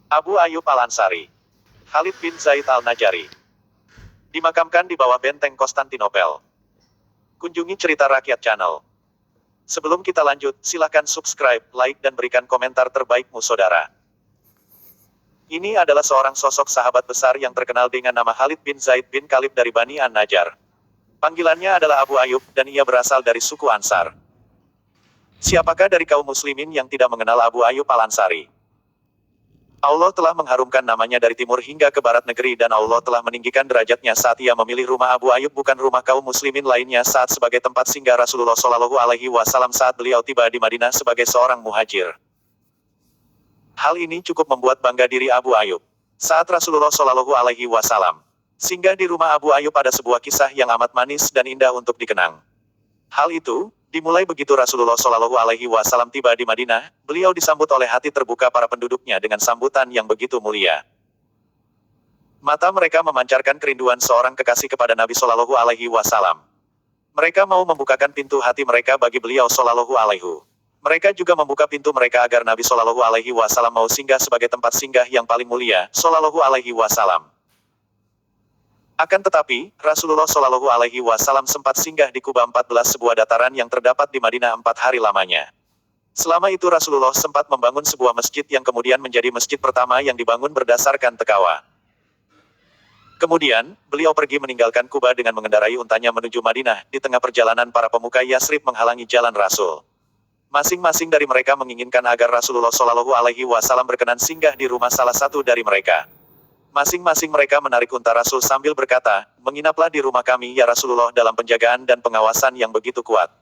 Abu Ayyub Al-Ansari, Khalid bin Zaid Al-Najari, dimakamkan di bawah benteng Konstantinopel. Kunjungi Cerita Rakyat Channel. Sebelum kita lanjut, silakan subscribe, like dan berikan komentar terbaikmu saudara. Ini adalah seorang sosok sahabat besar yang terkenal dengan nama Khalid bin Zaid bin Kalib dari Bani An-Najjar. Panggilannya adalah Abu Ayyub, dan ia berasal dari suku Ansar. Siapakah dari kaum muslimin yang tidak mengenal Abu Ayyub Al-Ansari? Allah telah mengharumkan namanya dari timur hingga ke barat negeri dan Allah telah meninggikan derajatnya saat ia memilih rumah Abu Ayyub bukan rumah kaum muslimin lainnya saat sebagai tempat singgah Rasulullah Shallallahu Alaihi Wasallam saat beliau tiba di Madinah sebagai seorang muhajir. Hal ini cukup membuat bangga diri Abu Ayyub. Saat Rasulullah Shallallahu Alaihi Wasallam singgah di rumah Abu Ayyub ada sebuah kisah yang amat manis dan indah untuk dikenang. Hal itu dimulai begitu Rasulullah Shallallahu Alaihi Wasallam tiba di Madinah, beliau disambut oleh hati terbuka para penduduknya dengan sambutan yang begitu mulia. Mata mereka memancarkan kerinduan seorang kekasih kepada Nabi Shallallahu Alaihi Wasallam. Mereka mau membukakan pintu hati mereka bagi beliau Shallallahu Alaihi. Mereka juga membuka pintu mereka agar Nabi Shallallahu Alaihi Wasallam mau singgah sebagai tempat singgah yang paling mulia, Shallallahu Alaihi Wasallam. Akan tetapi, Rasulullah Shallallahu Alaihi Wasallam sempat singgah di Kuba 14 sebuah dataran yang terdapat di Madinah 4 hari lamanya. Selama itu Rasulullah sempat membangun sebuah masjid yang kemudian menjadi masjid pertama yang dibangun berdasarkan tekawa. Kemudian, beliau pergi meninggalkan Kuba dengan mengendarai untanya menuju Madinah. Di tengah perjalanan para pemuka Yasrib menghalangi jalan Rasul. Masing-masing dari mereka menginginkan agar Rasulullah Shallallahu Alaihi Wasallam berkenan singgah di rumah salah satu dari mereka. Masing-masing mereka menarik unta Rasul sambil berkata, "Menginaplah di rumah kami ya Rasulullah dalam penjagaan dan pengawasan yang begitu kuat."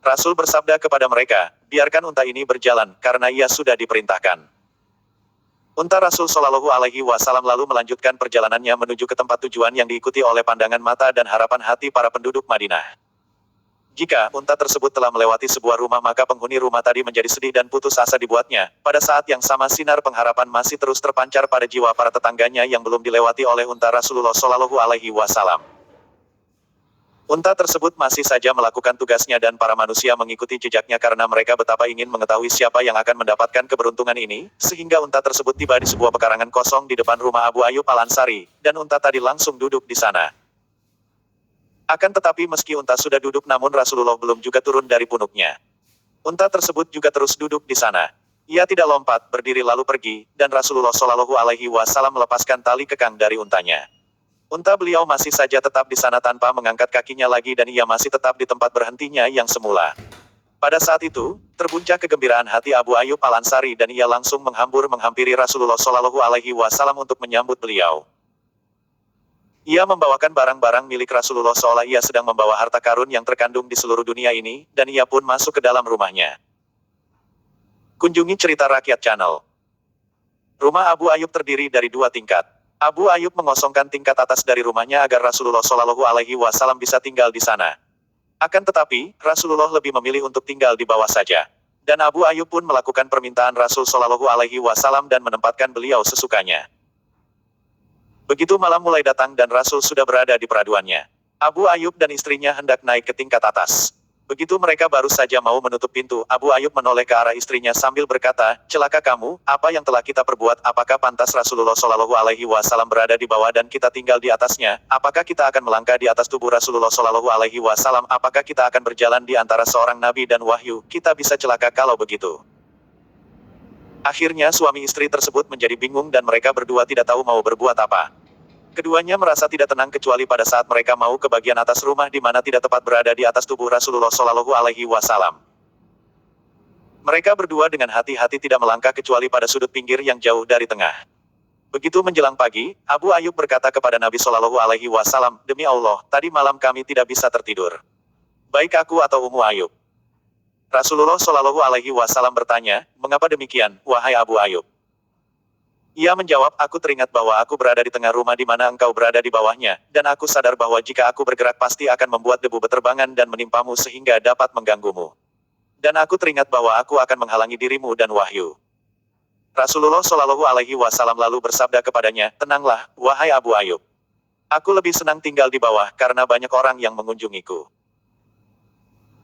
Rasul bersabda kepada mereka, "Biarkan unta ini berjalan, karena ia sudah diperintahkan." Unta Rasul Shallallahu Alaihi Wasallam lalu melanjutkan perjalanannya menuju ke tempat tujuan yang diikuti oleh pandangan mata dan harapan hati para penduduk Madinah. Jika unta tersebut telah melewati sebuah rumah maka penghuni rumah tadi menjadi sedih dan putus asa dibuatnya. Pada saat yang sama sinar pengharapan masih terus terpancar pada jiwa para tetangganya yang belum dilewati oleh unta Rasulullah Shallallahu Alaihi Wasallam. Unta tersebut masih saja melakukan tugasnya dan para manusia mengikuti jejaknya karena mereka betapa ingin mengetahui siapa yang akan mendapatkan keberuntungan ini, sehingga unta tersebut tiba di sebuah pekarangan kosong di depan rumah Abu Ayyub Al-Ansari, dan unta tadi langsung duduk di sana. Akan tetapi meski unta sudah duduk namun Rasulullah belum juga turun dari punuknya. Unta tersebut juga terus duduk di sana. Ia tidak lompat, berdiri lalu pergi, dan Rasulullah Shallallahu Alaihi Wasallam melepaskan tali kekang dari untanya. Unta beliau masih saja tetap di sana tanpa mengangkat kakinya lagi dan ia masih tetap di tempat berhentinya yang semula. Pada saat itu, terbuncah kegembiraan hati Abu Ayyub Al-Ansari dan ia langsung menghampiri Rasulullah Shallallahu Alaihi Wasallam untuk menyambut beliau. Ia membawakan barang-barang milik Rasulullah seolah ia sedang membawa harta karun yang terkandung di seluruh dunia ini, dan ia pun masuk ke dalam rumahnya. Kunjungi Cerita Rakyat Channel. Rumah Abu Ayyub terdiri dari 2 tingkat. Abu Ayyub mengosongkan tingkat atas dari rumahnya agar Rasulullah Shallallahu Alaihi Wasallam bisa tinggal di sana. Akan tetapi, Rasulullah lebih memilih untuk tinggal di bawah saja. Dan Abu Ayyub pun melakukan permintaan Rasul Shallallahu Alaihi Wasallam dan menempatkan beliau sesukanya. Begitu malam mulai datang dan Rasul sudah berada di peraduannya. Abu Ayyub dan istrinya hendak naik ke tingkat atas. Begitu mereka baru saja mau menutup pintu, Abu Ayyub menoleh ke arah istrinya sambil berkata, "Celaka kamu, apa yang telah kita perbuat? Apakah pantas Rasulullah Shallallahu Alaihi Wasallam berada di bawah dan kita tinggal di atasnya? Apakah kita akan melangkah di atas tubuh Rasulullah Shallallahu Alaihi Wasallam? Apakah kita akan berjalan di antara seorang nabi dan wahyu? Kita bisa celaka kalau begitu." Akhirnya suami istri tersebut menjadi bingung dan mereka berdua tidak tahu mau berbuat apa. Keduanya merasa tidak tenang kecuali pada saat mereka mau ke bagian atas rumah di mana tidak tepat berada di atas tubuh Rasulullah Shallallahu Alaihi Wasallam. Mereka berdua dengan hati-hati tidak melangkah kecuali pada sudut pinggir yang jauh dari tengah. Begitu menjelang pagi, Abu Ayyub berkata kepada Nabi Shallallahu Alaihi Wasallam, "Demi Allah, tadi malam kami tidak bisa tertidur. Baik aku atau Ummu Ayyub." Rasulullah Shallallahu Alaihi Wasallam bertanya, "Mengapa demikian, wahai Abu Ayyub?" Ia menjawab, "Aku teringat bahwa aku berada di tengah rumah di mana engkau berada di bawahnya, dan aku sadar bahwa jika aku bergerak pasti akan membuat debu beterbangan dan menimpamu sehingga dapat mengganggumu. Dan aku teringat bahwa aku akan menghalangi dirimu dan wahyu." Rasulullah Shallallahu Alaihi Wasallam lalu bersabda kepadanya, "Tenanglah, wahai Abu Ayyub. Aku lebih senang tinggal di bawah karena banyak orang yang mengunjungiku."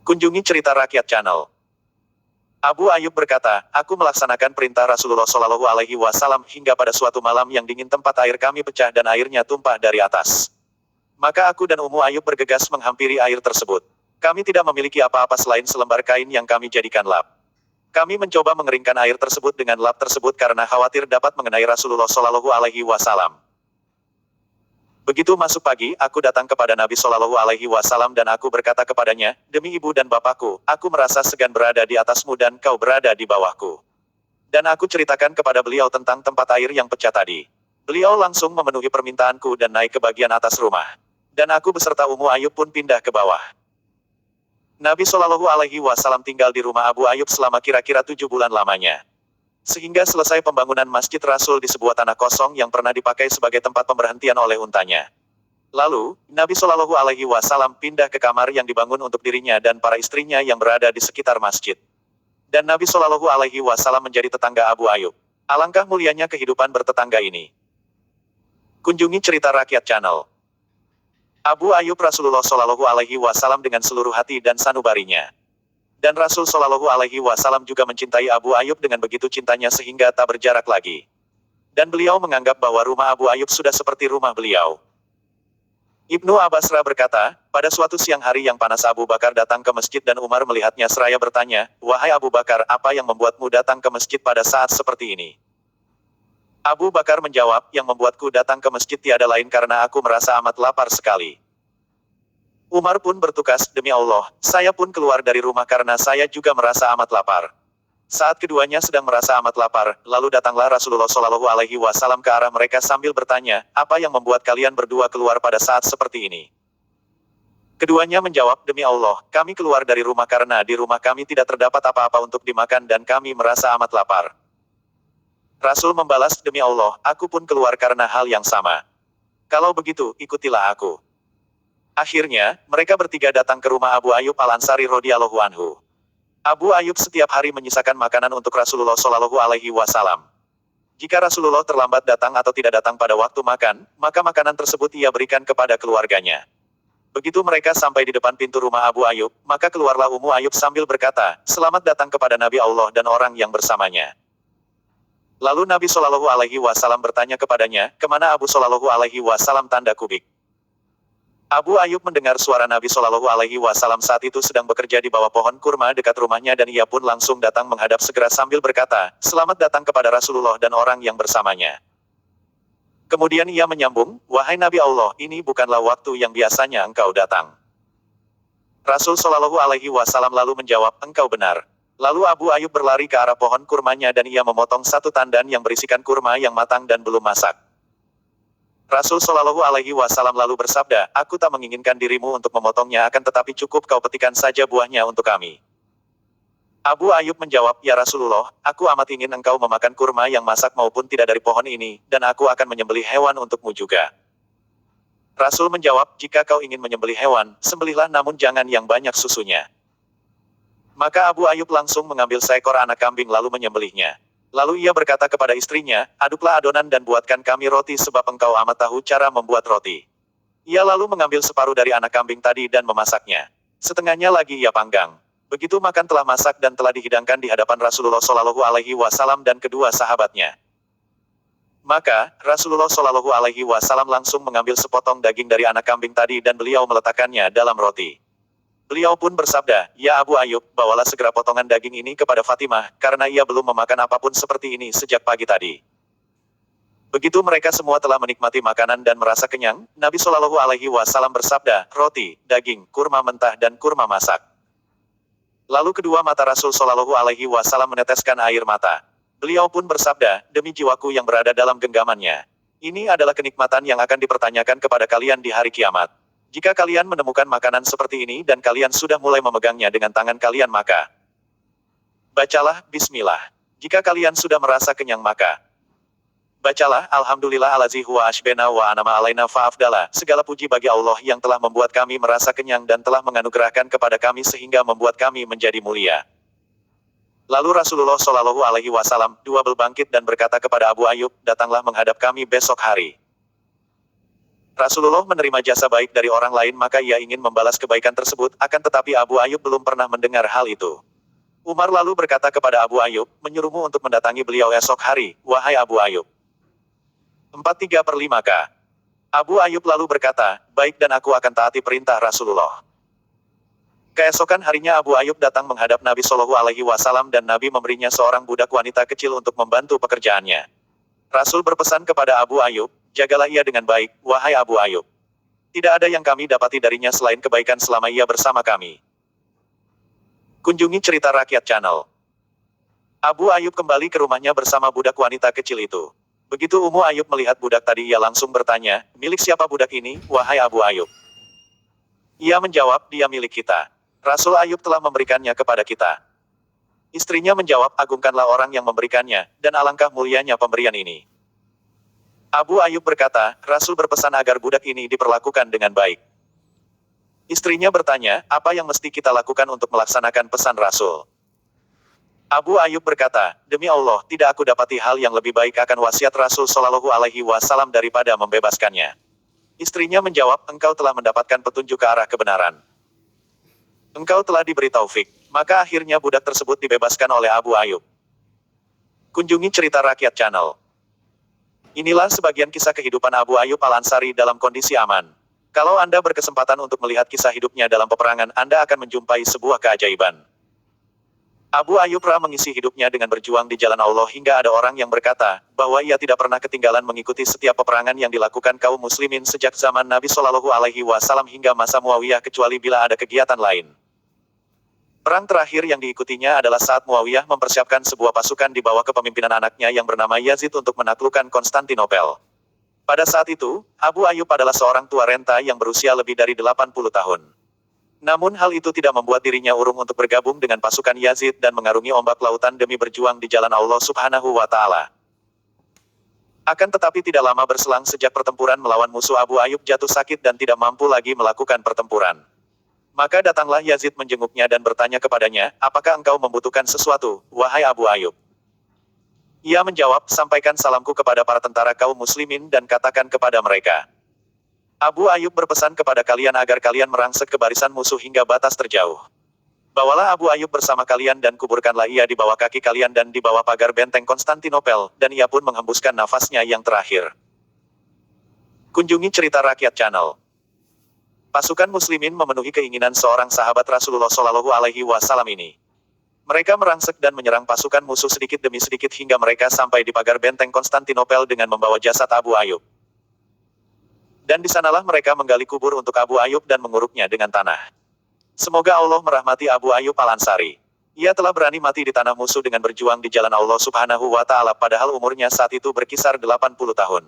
Kunjungi Cerita Rakyat Channel. Abu Ayyub berkata, aku melaksanakan perintah Rasulullah Shallallahu Alaihi Wasallam hingga pada suatu malam yang dingin tempat air kami pecah dan airnya tumpah dari atas. Maka aku dan Ummu Ayyub bergegas menghampiri air tersebut. Kami tidak memiliki apa-apa selain selembar kain yang kami jadikan lap. Kami mencoba mengeringkan air tersebut dengan lap tersebut karena khawatir dapat mengenai Rasulullah Shallallahu Alaihi Wasallam. Begitu masuk pagi, aku datang kepada Nabi Shallallahu Alaihi Wasallam dan aku berkata kepadanya, demi ibu dan bapakku, aku merasa segan berada di atasmu dan kau berada di bawahku. Dan aku ceritakan kepada beliau tentang tempat air yang pecah tadi. Beliau langsung memenuhi permintaanku dan naik ke bagian atas rumah. Dan aku beserta Ummu Ayyub pun pindah ke bawah. Nabi Shallallahu Alaihi Wasallam tinggal di rumah Abu Ayyub selama kira-kira 7 bulan lamanya. Sehingga selesai pembangunan Masjid Rasul di sebuah tanah kosong yang pernah dipakai sebagai tempat pemberhentian oleh untanya. Lalu, Nabi Shallallahu Alaihi Wasallam pindah ke kamar yang dibangun untuk dirinya dan para istrinya yang berada di sekitar masjid. Dan Nabi Shallallahu Alaihi Wasallam menjadi tetangga Abu Ayyub. Alangkah mulianya kehidupan bertetangga ini. Kunjungi cerita rakyat channel. Abu Ayyub Rasulullah Shallallahu Alaihi Wasallam dengan seluruh hati dan sanubarinya. Dan Rasul Shallallahu Alaihi Wasallam juga mencintai Abu Ayyub dengan begitu cintanya sehingga tak berjarak lagi. Dan beliau menganggap bahwa rumah Abu Ayyub sudah seperti rumah beliau. Ibnu Abbasra berkata, pada suatu siang hari yang panas Abu Bakar datang ke masjid dan Umar melihatnya seraya bertanya, wahai Abu Bakar, apa yang membuatmu datang ke masjid pada saat seperti ini? Abu Bakar menjawab, yang membuatku datang ke masjid tiada lain karena aku merasa amat lapar sekali. Umar pun bertukas, demi Allah, saya pun keluar dari rumah karena saya juga merasa amat lapar. Saat keduanya sedang merasa amat lapar, lalu datanglah Rasulullah Shallallahu Alaihi Wasallam ke arah mereka sambil bertanya, apa yang membuat kalian berdua keluar pada saat seperti ini? Keduanya menjawab, demi Allah, kami keluar dari rumah karena di rumah kami tidak terdapat apa-apa untuk dimakan dan kami merasa amat lapar. Rasul membalas, demi Allah, aku pun keluar karena hal yang sama. Kalau begitu, ikutilah aku. Akhirnya, mereka bertiga datang ke rumah Abu Ayyub Al-Ansari radhiyallahu anhu. Abu Ayyub setiap hari menyisakan makanan untuk Rasulullah Shallallahu Alaihi Wasallam. Jika Rasulullah terlambat datang atau tidak datang pada waktu makan, maka makanan tersebut ia berikan kepada keluarganya. Begitu mereka sampai di depan pintu rumah Abu Ayyub, maka keluarlah Ummu Ayyub sambil berkata, selamat datang kepada Nabi Allah dan orang yang bersamanya. Lalu Nabi Shallallahu Alaihi Wasallam bertanya kepadanya, kemana Abu Shallallahu Alaihi Wasallam tanda kubik. Abu Ayyub mendengar suara Nabi Shallallahu Alaihi Wasallam saat itu sedang bekerja di bawah pohon kurma dekat rumahnya dan ia pun langsung datang menghadap segera sambil berkata, selamat datang kepada Rasulullah dan orang yang bersamanya. Kemudian ia menyambung, wahai Nabi Allah, ini bukanlah waktu yang biasanya engkau datang. Rasul Shallallahu Alaihi Wasallam lalu menjawab, engkau benar. Lalu Abu Ayyub berlari ke arah pohon kurmanya dan ia memotong satu tandan yang berisikan kurma yang matang dan belum masak. Rasul Shallallahu Alaihi Wasallam lalu bersabda, aku tak menginginkan dirimu untuk memotongnya akan tetapi cukup kau petikan saja buahnya untuk kami. Abu Ayyub menjawab, ya Rasulullah, aku amat ingin engkau memakan kurma yang masak maupun tidak dari pohon ini, dan aku akan menyembelih hewan untukmu juga. Rasul menjawab, jika kau ingin menyembelih hewan, sembelihlah namun jangan yang banyak susunya. Maka Abu Ayyub langsung mengambil seekor anak kambing lalu menyembelihnya. Lalu ia berkata kepada istrinya, aduklah adonan dan buatkan kami roti sebab engkau amat tahu cara membuat roti. Ia lalu mengambil separuh dari anak kambing tadi dan memasaknya. Setengahnya lagi ia panggang. Begitu makan telah masak dan telah dihidangkan di hadapan Rasulullah Shallallahu Alaihi Wasallam dan kedua sahabatnya. Maka, Rasulullah Shallallahu Alaihi Wasallam langsung mengambil sepotong daging dari anak kambing tadi dan beliau meletakkannya dalam roti. Beliau pun bersabda, ya Abu Ayyub, bawalah segera potongan daging ini kepada Fatimah, karena ia belum memakan apapun seperti ini sejak pagi tadi. Begitu mereka semua telah menikmati makanan dan merasa kenyang, Nabi Shallallahu Alaihi Wasallam bersabda, roti, daging, kurma mentah dan kurma masak. Lalu kedua mata Rasul Shallallahu Alaihi Wasallam meneteskan air mata. Beliau pun bersabda, demi jiwaku yang berada dalam genggamannya. Ini adalah kenikmatan yang akan dipertanyakan kepada kalian di hari kiamat. Jika kalian menemukan makanan seperti ini dan kalian sudah mulai memegangnya dengan tangan kalian maka bacalah Bismillah. Jika kalian sudah merasa kenyang maka bacalah Alhamdulillah alazi huwa ashbena wa anama alaina fa'afdala. Segala puji bagi Allah yang telah membuat kami merasa kenyang dan telah menganugerahkan kepada kami sehingga membuat kami menjadi mulia. Lalu Rasulullah Shallallahu Alaihi Wasallam dua bangkit dan berkata kepada Abu Ayyub, datanglah menghadap kami besok hari. Rasulullah menerima jasa baik dari orang lain maka ia ingin membalas kebaikan tersebut, akan tetapi Abu Ayyub belum pernah mendengar hal itu. Umar lalu berkata kepada Abu Ayyub, menyuruhmu untuk mendatangi beliau esok hari, wahai Abu Ayyub. 4/3/5 K. Abu Ayyub lalu berkata, baik dan aku akan taati perintah Rasulullah. Keesokan harinya Abu Ayyub datang menghadap Nabi Shallallahu Alaihi Wasallam dan Nabi memberinya seorang budak wanita kecil untuk membantu pekerjaannya. Rasul berpesan kepada Abu Ayyub, jagalah ia dengan baik, wahai Abu Ayyub. Tidak ada yang kami dapati darinya selain kebaikan selama ia bersama kami. Kunjungi Cerita Rakyat Channel. Abu Ayyub kembali ke rumahnya bersama budak wanita kecil itu. Begitu Ummu Ayyub melihat budak tadi ia langsung bertanya, milik siapa budak ini, wahai Abu Ayyub? Ia menjawab, dia milik kita. Rasul Ayyub telah memberikannya kepada kita. Istrinya menjawab, agungkanlah orang yang memberikannya, dan alangkah mulianya pemberian ini. Abu Ayyub berkata, Rasul berpesan agar budak ini diperlakukan dengan baik. Istrinya bertanya, apa yang mesti kita lakukan untuk melaksanakan pesan Rasul? Abu Ayyub berkata, demi Allah, tidak aku dapati hal yang lebih baik akan wasiat Rasul Shallallahu Alaihi Wasallam daripada membebaskannya. Istrinya menjawab, engkau telah mendapatkan petunjuk ke arah kebenaran. Engkau telah diberi taufik. Maka akhirnya budak tersebut dibebaskan oleh Abu Ayyub. Kunjungi Cerita Rakyat Channel. Inilah sebagian kisah kehidupan Abu Ayyub Al-Ansari dalam kondisi aman. Kalau Anda berkesempatan untuk melihat kisah hidupnya dalam peperangan, Anda akan menjumpai sebuah keajaiban. Abu Ayyub mengisi hidupnya dengan berjuang di jalan Allah hingga ada orang yang berkata, bahwa ia tidak pernah ketinggalan mengikuti setiap peperangan yang dilakukan kaum muslimin sejak zaman Nabi Shallallahu Alaihi Wasallam hingga masa Muawiyah kecuali bila ada kegiatan lain. Perang terakhir yang diikutinya adalah saat Muawiyah mempersiapkan sebuah pasukan di bawah kepemimpinan anaknya yang bernama Yazid untuk menaklukkan Konstantinopel. Pada saat itu, Abu Ayyub adalah seorang tua renta yang berusia lebih dari 80 tahun. Namun hal itu tidak membuat dirinya urung untuk bergabung dengan pasukan Yazid dan mengarungi ombak lautan demi berjuang di jalan Allah Subhanahu wa Ta'ala. Akan tetapi tidak lama berselang sejak pertempuran melawan musuh, Abu Ayyub jatuh sakit dan tidak mampu lagi melakukan pertempuran. Maka datanglah Yazid menjenguknya dan bertanya kepadanya, apakah engkau membutuhkan sesuatu, wahai Abu Ayyub? Ia menjawab, sampaikan salamku kepada para tentara kaum muslimin dan katakan kepada mereka. Abu Ayyub berpesan kepada kalian agar kalian merangsek ke barisan musuh hingga batas terjauh. Bawalah Abu Ayyub bersama kalian dan kuburkanlah ia di bawah kaki kalian dan di bawah pagar benteng Konstantinopel, dan ia pun menghembuskan nafasnya yang terakhir. Kunjungi Cerita Rakyat Channel. Pasukan muslimin memenuhi keinginan seorang sahabat Rasulullah Shallallahu Alaihi Wasallam ini. Mereka merangsek dan menyerang pasukan musuh sedikit demi sedikit hingga mereka sampai di pagar benteng Konstantinopel dengan membawa jasad Abu Ayyub. Dan di sanalah mereka menggali kubur untuk Abu Ayyub dan menguruknya dengan tanah. Semoga Allah merahmati Abu Ayyub Al-Ansari. Ia telah berani mati di tanah musuh dengan berjuang di jalan Allah Subhanahu wa Ta'ala padahal umurnya saat itu berkisar 80 tahun.